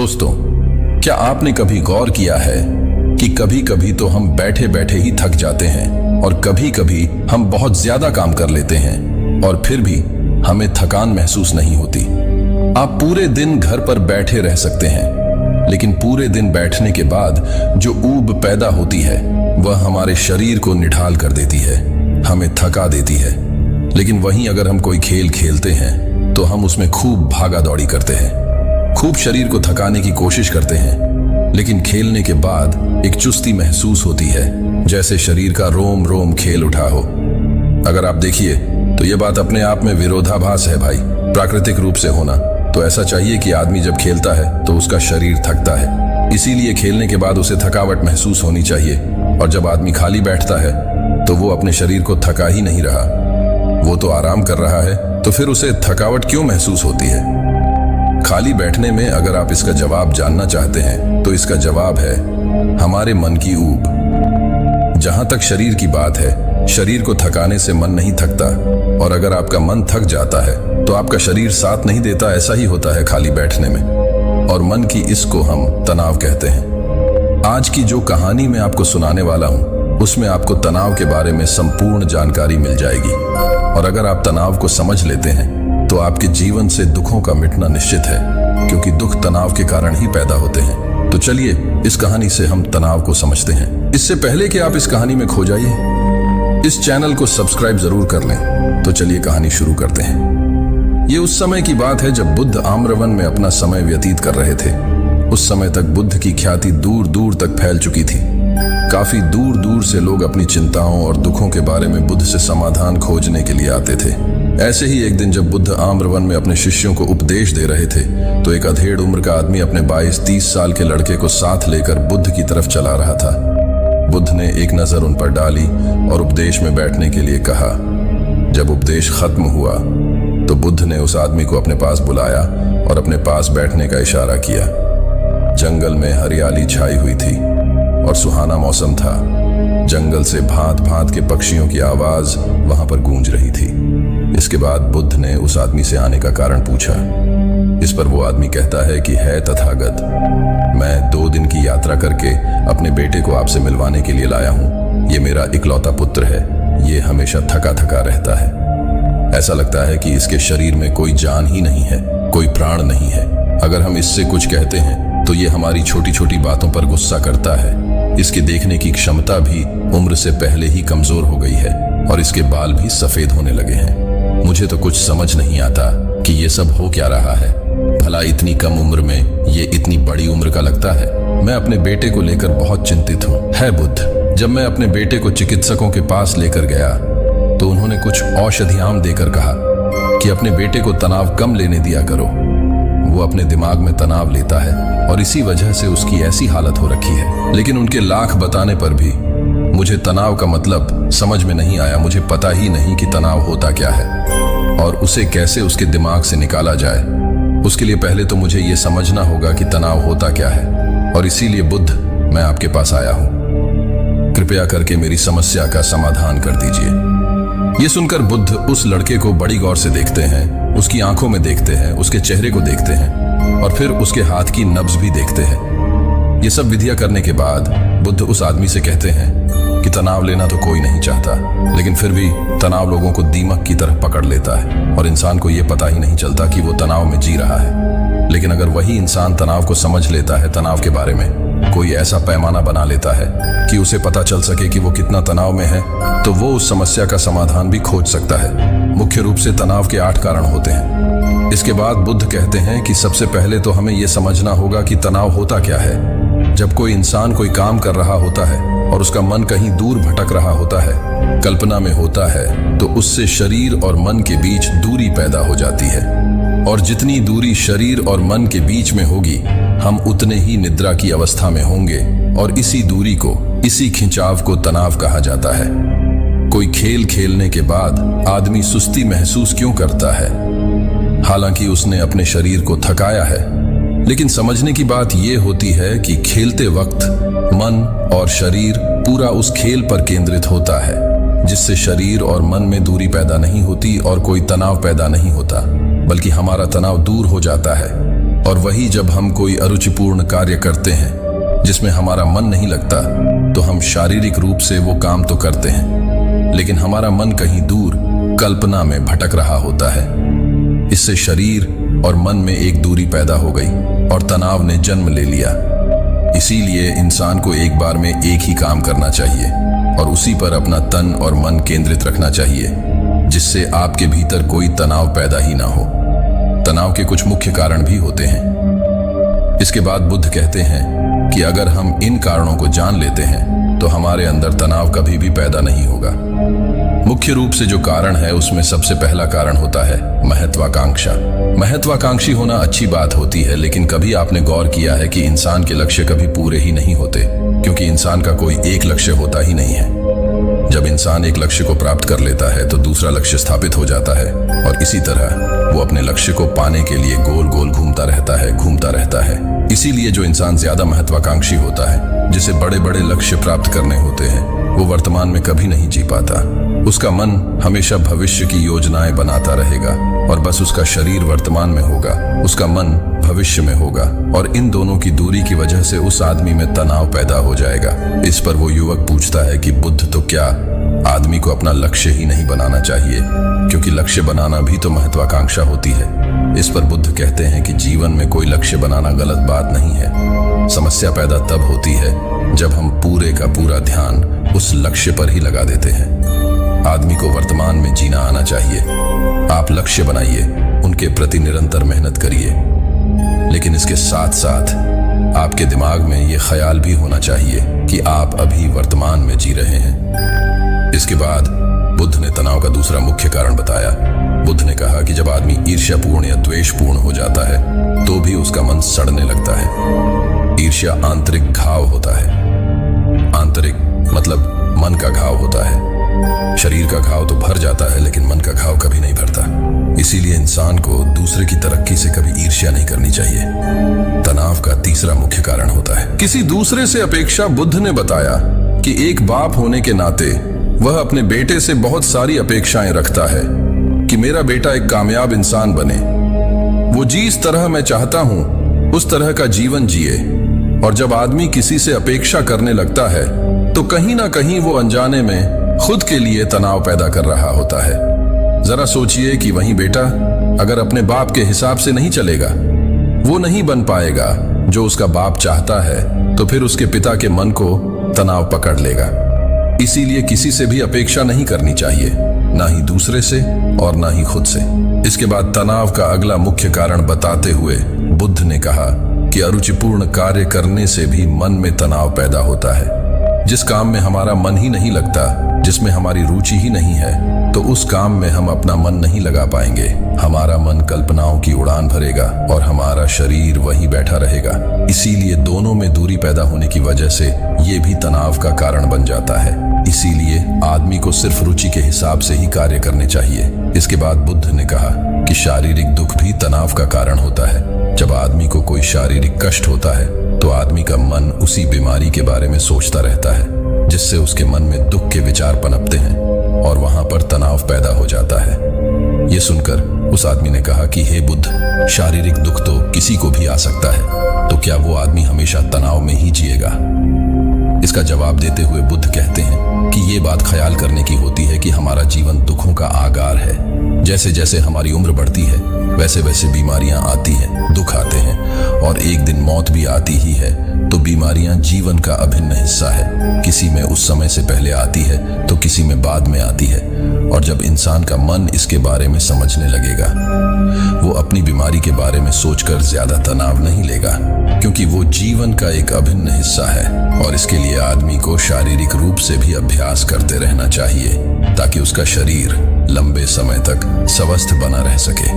दोस्तों, क्या आपने कभी गौर किया है कि कभी कभी तो हम बैठे बैठे ही थक जाते हैं और कभी कभी हम बहुत ज्यादा काम कर लेते हैं और फिर भी हमें थकान महसूस नहीं होती। आप पूरे दिन घर पर बैठे रह सकते हैं, लेकिन पूरे दिन बैठने के बाद जो ऊब पैदा होती है वह हमारे शरीर को निढाल कर देती है, हमें थका देती है। लेकिन वहीं अगर हम कोई खेल खेलते हैं तो हम उसमें खूब भागा दौड़ी करते हैं, खूब शरीर को थकाने की कोशिश करते हैं, लेकिन खेलने के बाद एक चुस्ती महसूस होती है, जैसे शरीर का रोम रोम खेल उठा हो। अगर आप देखिए तो यह बात अपने आप में विरोधाभास है भाई। प्राकृतिक रूप से होना तो ऐसा चाहिए कि आदमी जब खेलता है तो उसका शरीर थकता है, इसीलिए खेलने के बाद उसे थकावट महसूस होनी चाहिए। और जब आदमी खाली बैठता है तो वो अपने शरीर को थका ही नहीं रहा, वो तो आराम कर रहा है, तो फिर उसे थकावट क्यों महसूस होती है? खाली बैठने में अगर आप इसका जवाब जानना चाहते हैं तो इसका जवाब है हमारे मन की ऊब। जहां तक शरीर की बात है, शरीर को थकाने से मन नहीं थकता, और अगर आपका मन थक जाता है तो आपका शरीर साथ नहीं देता। ऐसा ही होता है खाली बैठने में, और मन की इसको हम तनाव कहते हैं। आज की जो कहानी मैं आपको सुनाने वाला हूं उसमें आपको तनाव के बारे में संपूर्ण जानकारी मिल जाएगी, और अगर आप तनाव को समझ लेते हैं तो आपके जीवन से दुखों का मिटना निश्चित है, क्योंकि दुख तनाव के कारण ही पैदा होते हैं। तो चलिए इस कहानी से हम तनाव को समझते हैं। इससे पहले कि आप इस कहानी में खो जाइए, इस चैनल को सब्सक्राइब जरूर कर लें। तो चलिए कहानी शुरू करते हैं। ये उस समय की बात है जब बुद्ध आम्रवन में अपना समय व्यतीत कर रहे थे। उस समय तक बुद्ध की ख्याति दूर दूर तक फैल चुकी थी। काफी दूर दूर से लोग अपनी चिंताओं और दुखों के बारे में बुद्ध से समाधान खोजने के लिए आते थे। ऐसे ही एक दिन जब बुद्ध आम्रवन में अपने शिष्यों को उपदेश दे रहे थे तो एक अधेड़ उम्र का आदमी अपने 22-30 साल के लड़के को साथ लेकर बुद्ध की तरफ चला रहा था। बुद्ध ने एक नजर उन पर डाली और उपदेश में बैठने के लिए कहा। जब उपदेश खत्म हुआ तो बुद्ध ने उस आदमी को अपने पास बुलाया और अपने पास बैठने का इशारा किया। जंगल में हरियाली छाई हुई थी और सुहाना मौसम था। जंगल से भांत भांत के पक्षियों की आवाज वहां पर गूंज रही थी। इसके बाद बुद्ध ने उस आदमी से आने का कारण पूछा। इस पर वो आदमी कहता है कि है तथागत, मैं 2 दिन की यात्रा करके अपने बेटे को आपसे मिलवाने के लिए लाया हूँ। ये मेरा इकलौता पुत्र है, ये हमेशा थका थका रहता है। ऐसा लगता है कि इसके शरीर में कोई जान ही नहीं है, कोई प्राण नहीं है। अगर हम इससे कुछ कहते हैं तो ये हमारी छोटी छोटी बातों पर गुस्सा करता है। इसके देखने की क्षमता भी उम्र से पहले ही कमजोर हो गई है और इसके बाल भी सफेद होने लगे हैं। मुझे तो कुछ समझ नहीं आता कि ये सब हो क्या रहा है। भला इतनी कम उम्र में ये इतनी बड़ी उम्र का लगता है। मैं अपने बेटे को लेकर बहुत चिंतित हूँ। है बुद्ध, जब मैं अपने बेटे को चिकित्सकों के पास लेकर गया तो उन्होंने कुछ औषधियां देकर कहा कि अपने बेटे को तनाव कम लेने दिया करो। वो अपने दिमाग में तनाव लेता है और इसी वजह से उसकी ऐसी हालत हो रखी है। लेकिन उनके लाख बताने पर भी मुझे तनाव का मतलब समझ में नहीं आया। मुझे पता ही नहीं कि तनाव होता क्या है और उसे कैसे उसके दिमाग से निकाला जाए। उसके लिए पहले तो मुझे ये समझना होगा कि तनाव होता क्या है, और इसीलिए बुद्ध मैं आपके पास आया हूँ। कृपया करके मेरी समस्या का समाधान कर दीजिए। ये सुनकर बुद्ध उस लड़के को बड़ी गौर से देखते हैं, उसकी आंखों में देखते हैं, उसके चेहरे को देखते हैं और फिर उसके हाथ की नब्ज भी देखते हैं। ये सब विधियां करने के बाद बुद्ध उस आदमी से कहते हैं कि तनाव लेना तो कोई नहीं चाहता, लेकिन फिर भी तनाव लोगों को दीमक की तरह पकड़ लेता है और इंसान को ये पता ही नहीं चलता कि वो तनाव में जी रहा है। लेकिन अगर वही इंसान तनाव को समझ लेता है, तनाव के बारे में कोई ऐसा पैमाना बना लेता है कि उसे पता चल सके कि वो कितना तनाव में है, तो वो उस समस्या का समाधान भी खोज सकता है। मुख्य रूप से तनाव के 8 कारण होते हैं। इसके बाद बुद्ध कहते हैं कि सबसे पहले तो हमें ये समझना होगा कि तनाव होता क्या है। जब कोई इंसान कोई काम कर रहा होता है और उसका मन कहीं दूर भटक रहा होता है, कल्पना में होता है, तो उससे शरीर और मन के बीच दूरी पैदा हो जाती है, और जितनी दूरी शरीर और मन के बीच में होगी हम उतने ही निद्रा की अवस्था में होंगे, और इसी दूरी को, इसी खिंचाव को तनाव कहा जाता है। कोई खेल खेलने के बाद आदमी सुस्ती महसूस क्यों करता है? हालांकि उसने अपने शरीर को थकाया है, लेकिन समझने की बात यह होती है कि खेलते वक्त मन और शरीर पूरा उस खेल पर केंद्रित होता है, जिससे शरीर और मन में दूरी पैदा नहीं होती और कोई तनाव पैदा नहीं होता, बल्कि हमारा तनाव दूर हो जाता है और वही जब हम कोई अरुचिपूर्ण कार्य करते हैं जिसमें हमारा मन नहीं लगता, तो हम शारीरिक रूप से वो काम तो करते हैं, लेकिन हमारा मन कहीं दूर कल्पना में भटक रहा होता है। इससे शरीर और मन में एक दूरी पैदा हो गई और तनाव ने जन्म ले लिया। इसीलिए इंसान को एक बार में एक ही काम करना चाहिए और उसी पर अपना तन और मन केंद्रित रखना चाहिए, जिससे आपके भीतर कोई तनाव पैदा ही ना हो। तनाव के कुछ मुख्य कारण भी होते हैं। इसके बाद बुद्ध कहते हैं कि अगर हम इन कारणों को जान लेते हैं तो हमारे अंदर तनाव कभी भी पैदा नहीं होगा। मुख्य रूप से जो कारण है उसमें सबसे पहला कारण होता है महत्वाकांक्षा। महत्वाकांक्षी होना अच्छी बात होती है, लेकिन कभी आपने गौर किया है कि इंसान के लक्ष्य कभी पूरे ही नहीं होते, क्योंकि इंसान का कोई एक लक्ष्य होता ही नहीं है। जब इंसान एक लक्ष्य को प्राप्त कर लेता है तो दूसरा लक्ष्य स्थापित हो जाता है और इसी तरह वो अपने लक्ष्य को पाने के लिए गोल गोल घूमता रहता है। इसीलिए जो इंसान ज्यादा महत्वाकांक्षी होता है, जिसे बड़े बड़े लक्ष्य प्राप्त करने होते हैं, वो वर्तमान में कभी नहीं जी पाता। उसका मन हमेशा भविष्य की योजनाएं बनाता रहेगा और बस उसका शरीर वर्तमान में होगा, उसका मन भविष्य में होगा, और इन दोनों की दूरी की वजह से उस आदमी में तनाव पैदा हो जाएगा। इस पर वो युवक पूछता है कि बुद्ध, तो क्या आदमी को अपना लक्ष्य ही नहीं बनाना चाहिए, क्योंकि लक्ष्य बनाना भी तो महत्वाकांक्षा होती है। इस पर बुद्ध कहते हैं कि जीवन में कोई लक्ष्य बनाना गलत बात नहीं है। समस्या पैदा तब होती है जब हम पूरे का पूरा ध्यान उस लक्ष्य पर ही लगा देते हैं। आदमी को वर्तमान में जीना आना चाहिए। आप लक्ष्य बनाइए, उनके प्रति निरंतर मेहनत करिए, लेकिन इसके साथ साथ आपके दिमाग में ये ख्याल भी होना चाहिए कि आप अभी वर्तमान में जी रहे हैं। इसके बाद बुद्ध ने तनाव का दूसरा मुख्य कारण बताया। बुद्ध ने कहा कि जब आदमी ईर्ष्यापूर्ण या द्वेषपूर्ण हो जाता है तो भी उसका मन सड़ने लगता है। ईर्ष्या आंतरिक घाव होता है। आंतरिक मतलब मन का घाव होता है। शरीर का घाव तो भर जाता है, लेकिन मन का घाव कभी नहीं भरता। इसीलिए इंसान को दूसरे की तरक्की से कभी ईर्ष्या नहीं करनी चाहिए। तनाव का तीसरा मुख्य कारण होता है किसी दूसरे से अपेक्षा। बुद्ध ने बताया कि एक बाप होने के नाते वह अपने बेटे से बहुत सारी अपेक्षाएं रखता है कि मेरा बेटा एक कामयाब इंसान बने, वो जिस तरह मैं चाहता हूं उस तरह का जीवन जिए। और जब आदमी किसी से अपेक्षा करने लगता है तो कहीं ना कहीं वो अनजाने में खुद के लिए तनाव पैदा कर रहा होता है। जरा सोचिए कि वही बेटा अगर अपने बाप के हिसाब से नहीं चलेगा, वो नहीं बन पाएगा जो उसका बाप चाहता है, तो फिर उसके पिता के मन को तनाव पकड़ लेगा। इसीलिए किसी से भी अपेक्षा नहीं करनी चाहिए, ना ही दूसरे से और ना ही खुद से। इसके बाद तनाव का अगला मुख्य कारण बताते हुए बुद्ध ने कहा कि अरुचिपूर्ण कार्य करने से भी मन में तनाव पैदा होता है। जिस काम में हमारा मन ही नहीं लगता, जिसमें हमारी रुचि ही नहीं है, तो उस काम में हम अपना मन नहीं लगा पाएंगे। हमारा मन कल्पनाओं की उड़ान भरेगा और हमारा शरीर वहीं बैठा रहेगा। इसीलिए दोनों में दूरी पैदा होने की वजह से ये भी तनाव का कारण बन जाता है। इसीलिए आदमी को सिर्फ रुचि के हिसाब से ही कार्य करने चाहिए। इसके बाद बुद्ध ने कहा कि शारीरिक दुख भी तनाव का कारण होता है। जब आदमी को कोई शारीरिक कष्ट होता है तो आदमी का मन उसी बीमारी के बारे में सोचता रहता है, जिससे उसके मन में दुख के विचार पनपते हैं और वहां पर तनाव पैदा हो जाता है। ये सुनकर उस आदमी ने कहा कि हे बुद्ध, शारीरिक दुख तो किसी को भी आ सकता है, तो क्या वो आदमी हमेशा तनाव में ही जिएगा? इसका जवाब देते हुए बुद्ध कहते हैं कि ये बात ख्याल करने की होती है कि हमारा जीवन दुखों का आगार है। जैसे जैसे हमारी उम्र बढ़ती है वैसे वैसे बीमारियां आती हैं, दुख आते हैं और एक दिन मौत भी आती ही है। तो बीमारियां जीवन का अभिन्न हिस्सा है। किसी में उस समय से पहले आती है तो किसी में बाद में आती है। और जब इंसान का मन इसके बारे में समझने लगेगा, वो अपनी बीमारी के बारे में सोचकर ज्यादा तनाव नहीं लेगा, क्योंकि वो जीवन का एक अभिन्न हिस्सा है। और इसके लिए आदमी को शारीरिक रूप से भी अभ्यास करते रहना चाहिए, ताकि उसका शरीर लंबे समय तक स्वस्थ बना रह सके।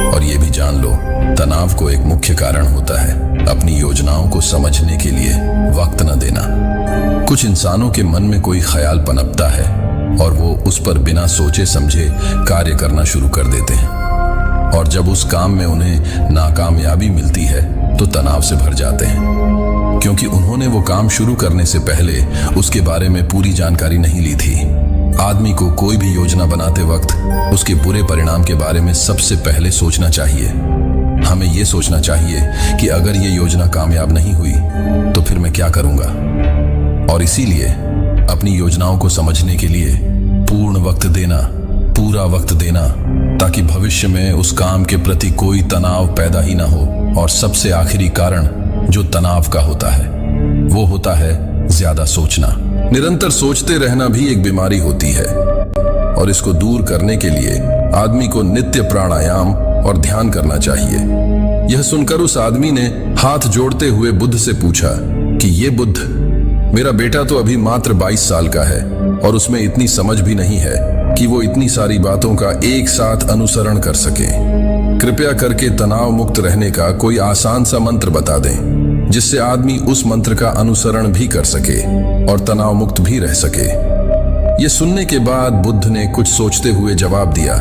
और ये भी जान लो, तनाव को एक मुख्य कारण होता है अपनी योजनाओं को समझने के लिए वक्त न देना। कुछ इंसानों के मन में कोई ख्याल पनपता है और वो उस पर बिना सोचे समझे कार्य करना शुरू कर देते हैं, और जब उस काम में उन्हें नाकामयाबी मिलती है तो तनाव से भर जाते हैं, क्योंकि उन्होंने वो काम शुरू करने से पहले उसके बारे में पूरी जानकारी नहीं ली थी। आदमी को कोई भी योजना बनाते वक्त उसके बुरे परिणाम के बारे में सबसे पहले सोचना चाहिए। हमें ये सोचना चाहिए कि अगर ये योजना कामयाब नहीं हुई तो फिर मैं क्या करूंगा। और इसीलिए अपनी योजनाओं को समझने के लिए पूर्ण वक्त देना, पूरा वक्त देना, ताकि भविष्य में उस काम के प्रति कोई तनाव पैदा ही ना हो। और सबसे आखिरी कारण जो तनाव का होता है वो होता है ज्यादा सोचना। निरंतर सोचते रहना भी एक बीमारी होती है और इसको दूर करने के लिए आदमी को नित्य प्राणायाम और ध्यान करना चाहिए। यह सुनकर उस आदमी ने हाथ जोड़ते हुए बुद्ध से पूछा कि ये बुद्ध, मेरा बेटा तो अभी मात्र 22 साल का है और उसमें इतनी समझ भी नहीं है कि वो इतनी सारी बातों का एक साथ अनुसरण कर सके। कृपया करके तनाव मुक्त रहने का कोई आसान सा मंत्र बता दें जिससे आदमी उस मंत्र का अनुसरण भी कर सके और तनाव मुक्त भी रह सके। ये सुनने के बाद बुद्ध ने कुछ सोचते हुए जवाब दिया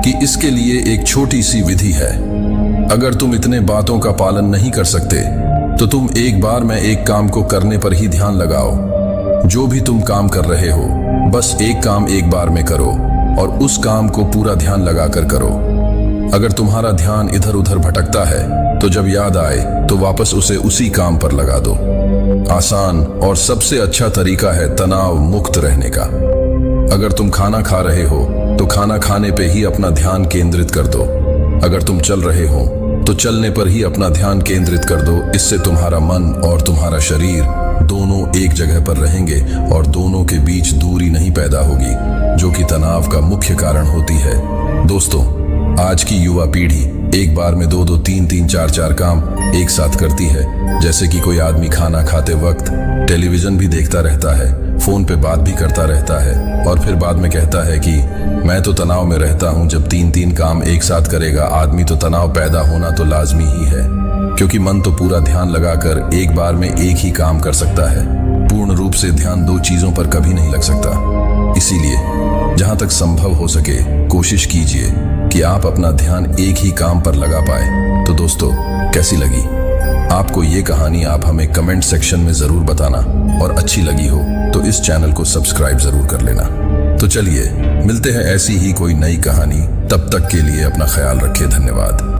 कि इसके लिए एक छोटी सी विधि है। अगर तुम इतने बातों का पालन नहीं कर सकते तो तुम एक बार में एक काम को करने पर ही ध्यान लगाओ। जो भी तुम काम कर रहे हो बस एक काम एक बार में करो और उस काम को पूरा ध्यान लगाकर करो। अगर तुम्हारा ध्यान इधर उधर भटकता है तो जब याद आए तो वापस उसे उसी काम पर लगा दो। आसान और सबसे अच्छा तरीका है तनाव मुक्त रहने का। अगर तुम खाना खा रहे हो तो खाना खाने पे ही अपना ध्यान केंद्रित कर दो। अगर तुम चल रहे हो तो चलने पर ही अपना ध्यान केंद्रित कर दो। इससे तुम्हारा मन और तुम्हारा शरीर दोनों एक जगह पर रहेंगे और दोनों के बीच दूरी नहीं पैदा होगी, जो कि तनाव का मुख्य कारण होती है। दोस्तों, आज की युवा पीढ़ी एक बार में 2-2, 3-3, 4-4 काम एक साथ करती है। जैसे कि कोई आदमी खाना खाते वक्त टेलीविजन भी देखता रहता है, फोन पे बात भी करता रहता है और फिर बाद में कहता है कि मैं तो तनाव में रहता हूं। जब 3-3 काम एक साथ करेगा आदमी तो तनाव पैदा होना तो लाजमी ही है, क्योंकि मन तो पूरा ध्यान लगाकर एक बार में एक ही काम कर सकता है। पूर्ण रूप से ध्यान 2 चीजों पर कभी नहीं लग सकता। इसीलिए जहां तक संभव हो सके कोशिश कीजिए कि आप अपना ध्यान एक ही काम पर लगा पाए। तो दोस्तों, कैसी लगी आपको ये कहानी? आप हमें कमेंट सेक्शन में जरूर बताना और अच्छी लगी हो तो इस चैनल को सब्सक्राइब जरूर कर लेना। तो चलिए मिलते हैं ऐसी ही कोई नई कहानी। तब तक के लिए अपना ख्याल रखें। धन्यवाद।